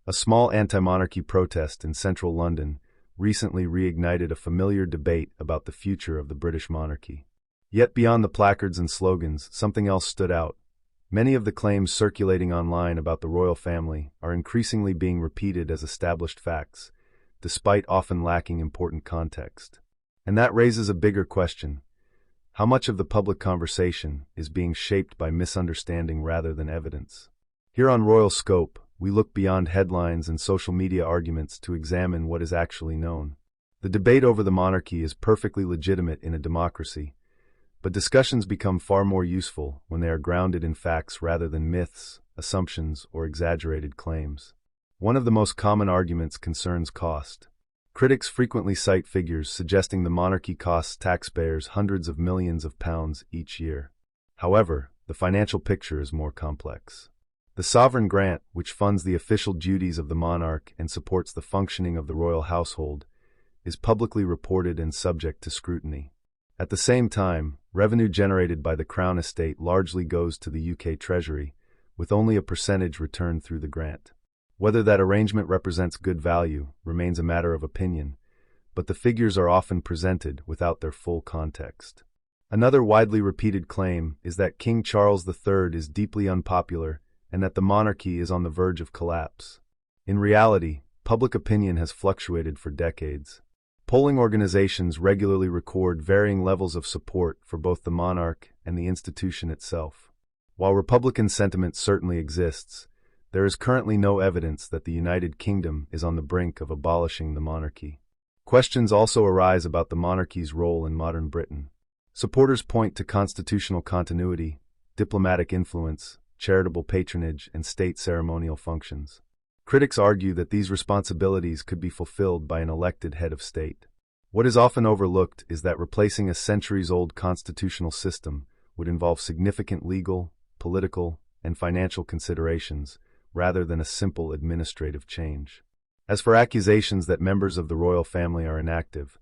A small anti-monarchy protest in central London recently reignited a familiar debate about the future of the British monarchy. Yet beyond the placards and slogans, something else stood out. Many of the claims circulating online about the royal family are increasingly being repeated as established facts, despite often lacking important context. And that raises a bigger question. How much of the public conversation is being shaped by misunderstanding rather than evidence? Here on Royal Scope, we look beyond headlines and social media arguments to examine what is actually known. The debate over the monarchy is perfectly legitimate in a democracy, but discussions become far more useful when they are grounded in facts rather than myths, assumptions, or exaggerated claims. One of the most common arguments concerns cost. Critics frequently cite figures suggesting the monarchy costs taxpayers hundreds of millions of pounds each year. However, the financial picture is more complex. The sovereign grant, which funds the official duties of the monarch and supports the functioning of the royal household, is publicly reported and subject to scrutiny. At the same time, revenue generated by the Crown Estate largely goes to the UK Treasury, with only a percentage returned through the grant. Whether that arrangement represents good value remains a matter of opinion, but the figures are often presented without their full context. Another widely repeated claim is that King Charles III is deeply unpopular and that the monarchy is on the verge of collapse. In reality, public opinion has fluctuated for decades. Polling organizations regularly record varying levels of support for both the monarch and the institution itself. While Republican sentiment certainly exists, there is currently no evidence that the United Kingdom is on the brink of abolishing the monarchy. Questions also arise about the monarchy's role in modern Britain. Supporters point to constitutional continuity, diplomatic influence, charitable patronage, and state ceremonial functions. Critics argue that these responsibilities could be fulfilled by an elected head of state. What is often overlooked is that replacing a centuries-old constitutional system would involve significant legal, political, and financial considerations, rather than a simple administrative change. As for accusations that members of the royal family are inactive,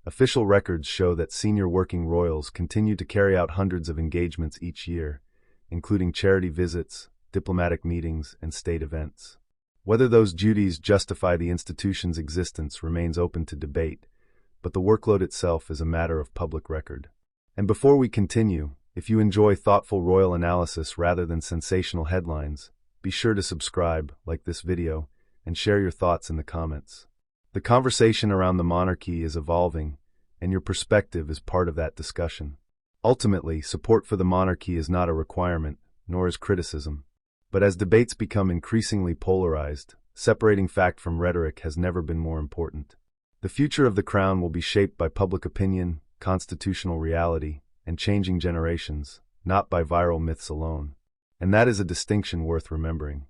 official records show that senior working royals continue to carry out hundreds of engagements each year, including charity visits, diplomatic meetings, and state events. Whether those duties justify the institution's existence remains open to debate, but the workload itself is a matter of public record. And before we continue, if you enjoy thoughtful royal analysis rather than sensational headlines, be sure to subscribe, like this video, and share your thoughts in the comments. The conversation around the monarchy is evolving, and your perspective is part of that discussion. Ultimately, support for the monarchy is not a requirement, nor is criticism. But as debates become increasingly polarized, separating fact from rhetoric has never been more important. The future of the crown will be shaped by public opinion, constitutional reality, and changing generations, not by viral myths alone. And that is a distinction worth remembering.